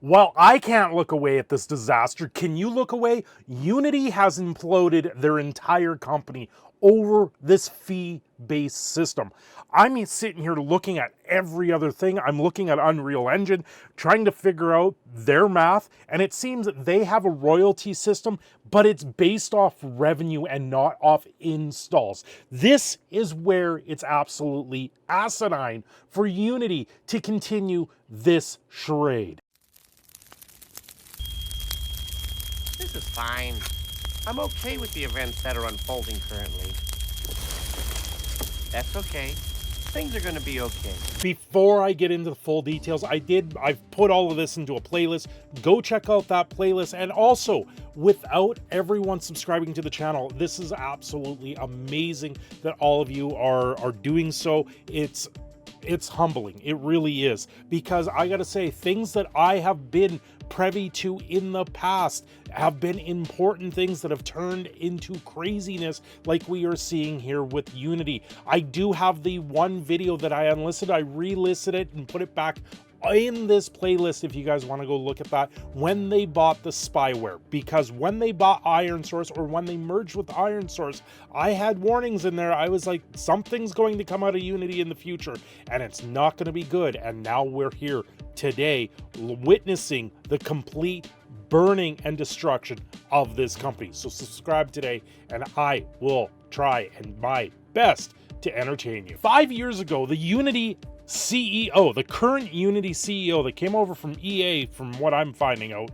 Well, I can't look away at this disaster. Can you look away? Unity has imploded their entire company over this fee-based system. I'm sitting here looking at every other thing. I'm looking at Unreal Engine, trying to figure out their math, and it seems that they have a royalty system, but it's based off revenue and not off installs. This is where it's absolutely asinine for Unity to continue this charade. This is fine. I'm okay with the events that are unfolding currently. That's okay. Things are gonna be okay. Before I get into the full details, I've put all of this into a playlist. Go check out that playlist. And also, without everyone subscribing to the channel, this is absolutely amazing that all of you are doing so. It's humbling. It really is. Because I gotta say, things that I have been privy to in the past have been important things that have turned into craziness like we are seeing here with Unity. I do have the one video that I unlisted. I relisted it and put it back in this playlist if you guys want to go look at that, when they bought the spyware. Because when they bought Iron Source, or when they merged with Iron Source, I had warnings in there. I was like, something's going to come out of Unity in the future and it's not going to be good. And now we're here today witnessing the complete burning and destruction of this company. So subscribe today and I will try and my best to entertain you. 5 years ago, the Unity CEO, the current Unity CEO that came over from EA, from what I'm finding out,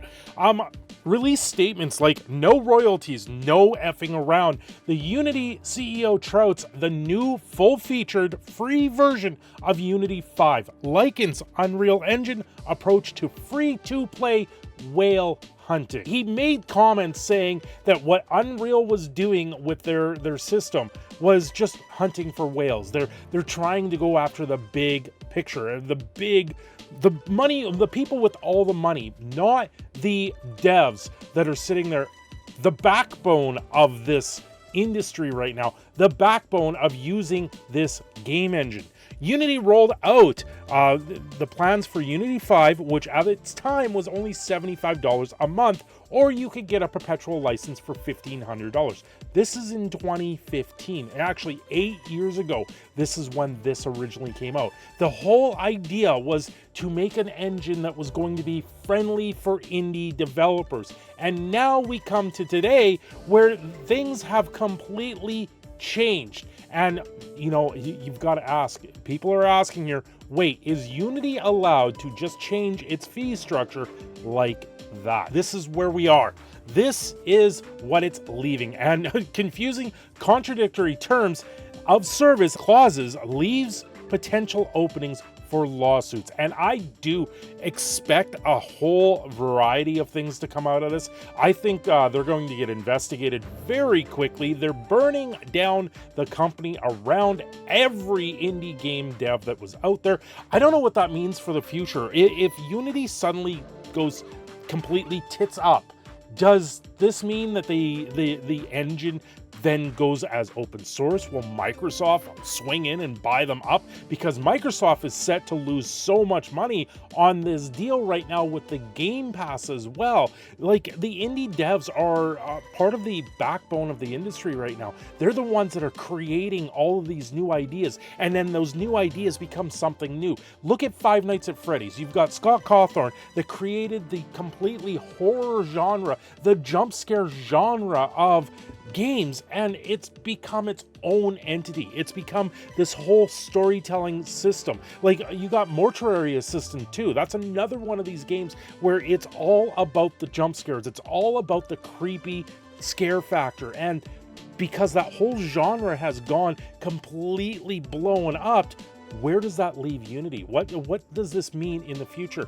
released statements like, no royalties, no effing around. The Unity CEO touts the new full-featured free version of Unity 5, likens Unreal Engine approach to free-to-play whale hunting. He made comments saying that what Unreal was doing with their system was just hunting for whales. They're trying to go after the big picture, the money, the people with all the money, not the devs that are sitting there, the backbone of this industry right now, the backbone of using this game engine. Unity rolled out the plans for Unity 5, which at its time was only $75 a month, or you could get a perpetual license for $1,500. This is in 2015, and actually 8 years ago, this is when this originally came out. The whole idea was to make an engine that was going to be friendly for indie developers. And now we come to today where things have completely changed. And you know, you've got to ask, people are asking here, wait, is Unity allowed to just change its fee structure like that? This is where we are. This is what it's leaving. And confusing, contradictory terms of service clauses leaves potential openings for lawsuits. And I do expect a whole variety of things to come out of this. I think they're going to get investigated very quickly. They're burning down the company around every indie game dev that was out there. I don't know what that means for the future. If Unity suddenly goes completely tits up, does this mean that the engine then goes as open source? Will Microsoft swing in and buy them up? Because Microsoft is set to lose so much money on this deal right now with the Game Pass as well. Like, the indie devs are part of the backbone of the industry right now. They're the ones that are creating all of these new ideas, and then those new ideas become something new. Look at Five Nights at Freddy's. You've got Scott Cawthon that created the completely horror genre, the jump scare genre of games, and it's become its own entity. It's become this whole storytelling system. Like, you got Mortuary Assistant too. That's another one of these games where it's all about the jump scares. It's all about the creepy scare factor. And because that whole genre has gone completely blown up, where does that leave Unity? What does this mean in the future?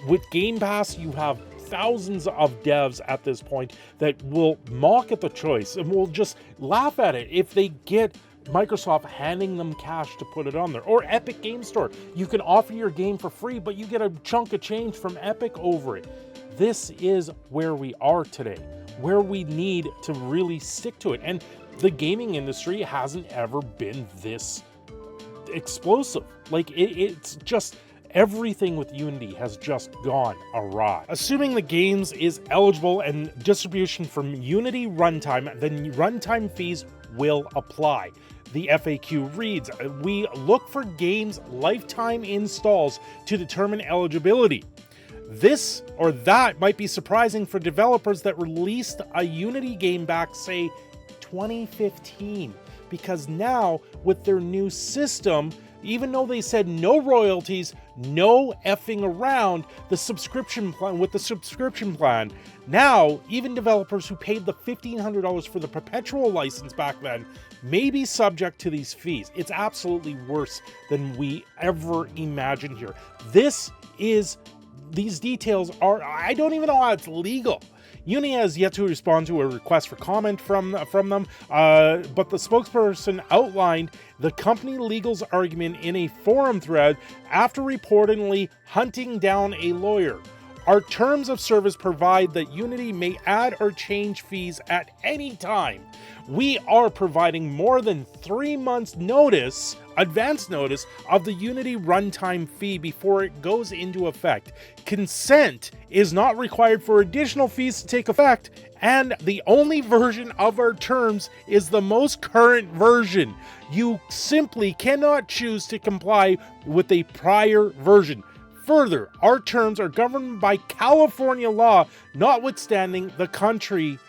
With Game Pass, you have thousands of devs at this point that will mock at the choice and will just laugh at it if they get Microsoft handing them cash to put it on there. Or Epic Game Store. You can offer your game for free, but you get a chunk of change from Epic over it. This is where we are today, where we need to really stick to it. And the gaming industry hasn't ever been this explosive. Like, it's just everything with Unity has just gone awry. Assuming the games is eligible and distribution from Unity runtime, then runtime fees will apply. The FAQ reads, we look for games lifetime installs to determine eligibility. This or that might be surprising for developers that released a Unity game back, say, 2015, because now with their new system, even though they said no royalties, no effing around, the subscription plan, now even developers who paid the $1,500 for the perpetual license back then may be subject to these fees. It's absolutely worse than we ever imagined here. These details are, I don't even know how it's legal. Unity has yet to respond to a request for comment from them, but the spokesperson outlined the company legal's argument in a forum thread after reportedly hunting down a lawyer. Our terms of service provide that Unity may add or change fees at any time. We are providing more than 3 months notice, advance notice, of the Unity runtime fee before it goes into effect. Consent is not required for additional fees to take effect, and the only version of our terms is the most current version. You simply cannot choose to comply with a prior version. Further, our terms are governed by California law, notwithstanding the country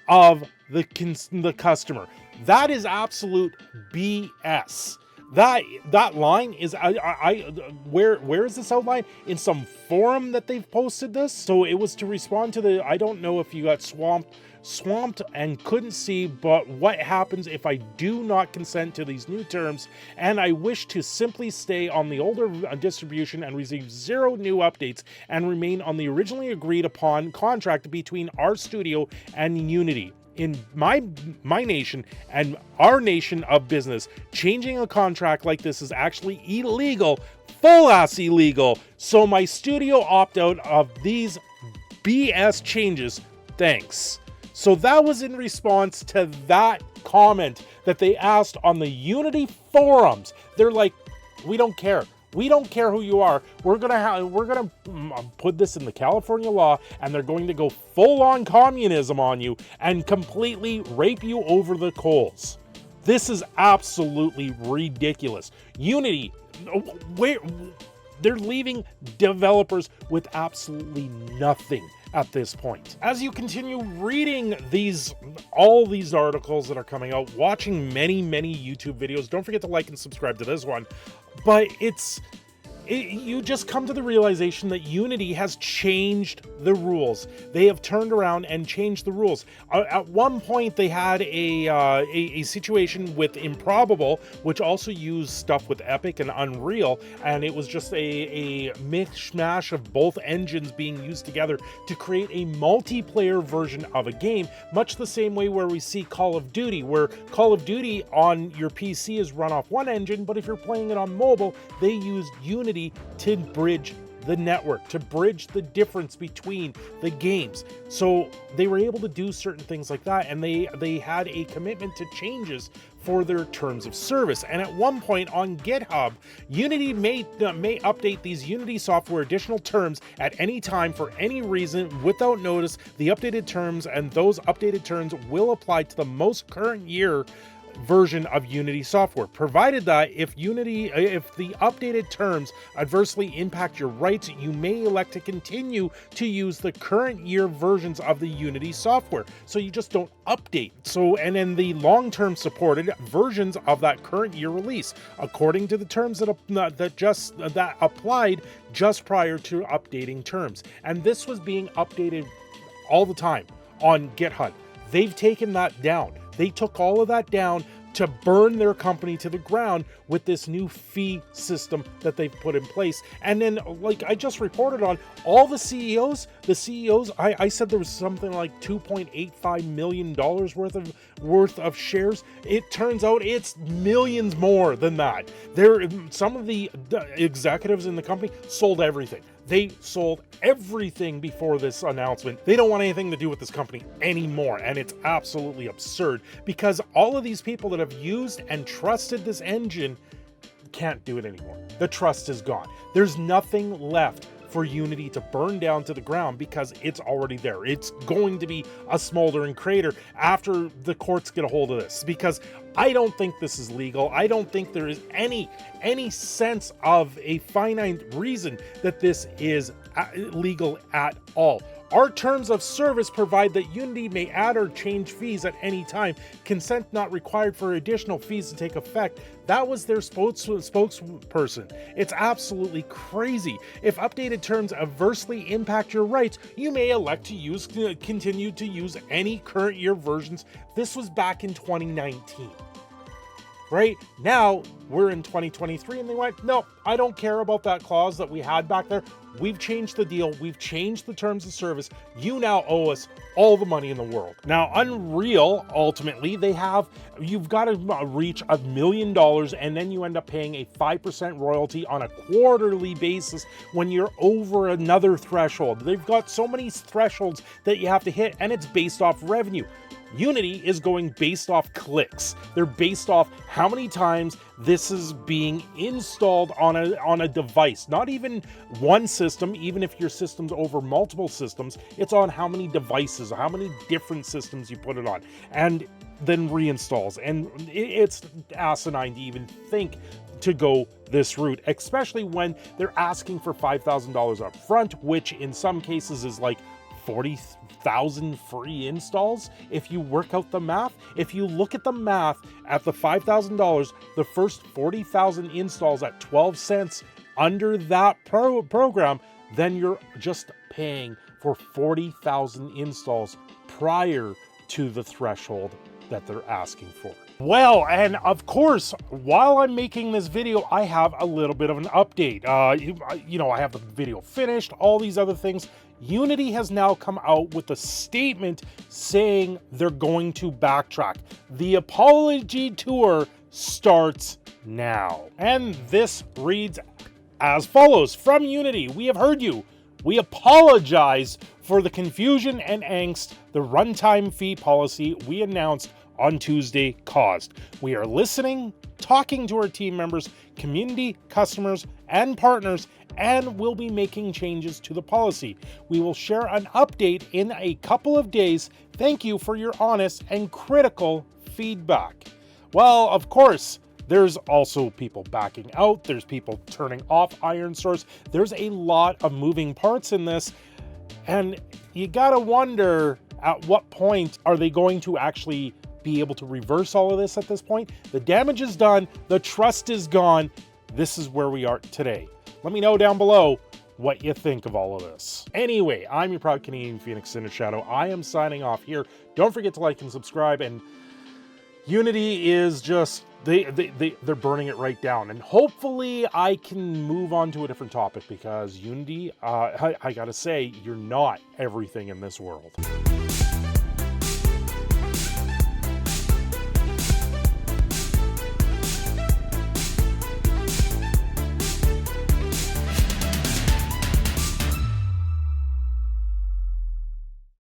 of the customer. That is absolute BS. That line is where is this outlined? In some forum that they've posted this? So it was to respond to the, I don't know if you got swamped and couldn't see, but what happens if I do not consent to these new terms and I wish to simply stay on the older distribution and receive 0 new updates and remain on the originally agreed upon contract between our studio and Unity. In my nation and our nation of business, changing a contract like this is actually illegal, full-ass illegal, so my studio opt out of these BS changes, thanks. So that was in response to that comment that they asked on the Unity forums. They're like, we don't care. We don't care who you are. We're gonna put this in the California law, and they're going to go full-on communism on you and completely rape you over the coals. This is absolutely ridiculous. Unity, they're leaving developers with absolutely nothing at this point. As you continue reading all these articles that are coming out, watching many YouTube videos, don't forget to like and subscribe to this one. But you just come to the realization that Unity has changed the rules. They have turned around and changed the rules. At one point, they had a situation with Improbable, which also used stuff with Epic and Unreal, and it was just a mishmash of both engines being used together to create a multiplayer version of a game, much the same way where we see Call of Duty, where Call of Duty on your PC is run off one engine, but if you're playing it on mobile, they used Unity to bridge the network, to bridge the difference between the games. So they were able to do certain things like that, and they had a commitment to changes for their terms of service. And at one point on GitHub, Unity may update these Unity software additional terms at any time for any reason without notice. The updated terms and those updated terms will apply to the most current year version of Unity software, provided that if the updated terms adversely impact your rights, you may elect to continue to use the current year versions of the Unity software. So you just don't update. So, and then the long-term supported versions of that current year release, according to the terms that applied just prior to updating terms. And this was being updated all the time on GitHub. They've taken that down. They took all of that down to burn their company to the ground with this new fee system that they've put in place. And then, like I just reported on, all the CEOs, I said there was something like $2.85 million worth of shares. It turns out it's millions more than that. Some of the executives in the company sold everything. They sold everything before this announcement. They don't want anything to do with this company anymore, and it's absolutely absurd because all of these people that have used and trusted this engine can't do it anymore. The trust is gone. There's nothing left for Unity to burn down to the ground because it's already there. It's going to be a smoldering crater after the courts get a hold of this, because I don't think this is legal. I don't think there is any sense of a finite reason that this is legal at all. Our terms of service provide that Unity may add or change fees at any time. Consent not required for additional fees to take effect. That was their spokesperson. It's absolutely crazy. If updated terms adversely impact your rights, you may elect to continue to use any current year versions. This was back in 2019. Right now, we're in 2023, and they went, no, I don't care about that clause that we had back there. We've changed the deal. We've changed the terms of service. You now owe us all the money in the world. Now, Unreal, ultimately, you've got to reach $1 million, and then you end up paying a 5% royalty on a quarterly basis when you're over another threshold. They've got so many thresholds that you have to hit, and it's based off revenue. Unity is going based off clicks. They're based off how many times this is being installed on a device. Not even one system, even if your system's over multiple systems, it's on how many devices, how many different systems you put it on, and then reinstalls. And it's asinine to even think to go this route, especially when they're asking for $5,000 up front, which in some cases is like 40,000 free installs. If you work out the math, if you look at the math at the $5,000, the first 40,000 installs at 12 cents under that program, then you're just paying for 40,000 installs prior to the threshold that they're asking for. Well, and of course, while I'm making this video, I have a little bit of an update. I have the video finished, all these other things. Unity has now come out with a statement saying they're going to backtrack. The apology tour starts now. And this reads as follows. From Unity, we have heard you. We apologize for the confusion and angst the runtime fee policy we announced on Tuesday caused. We are listening, talking to our team members, community, customers, and partners, and we'll be making changes to the policy. We will share an update in a couple of days. Thank you for your honest and critical feedback. Well, of course, there's also people backing out. There's people turning off Iron Source. There's a lot of moving parts in this, and you gotta wonder at what point are they going to actually be able to reverse all of this at this point? The damage is done. The trust is gone. This is where we are today. Let me know down below what you think of all of this. Anyway, I'm your proud Canadian Phoenix in a Shadow. I am signing off here. Don't forget to like and subscribe. And Unity is just, they're burning it right down. And hopefully I can move on to a different topic, because Unity, I gotta say, you're not everything in this world.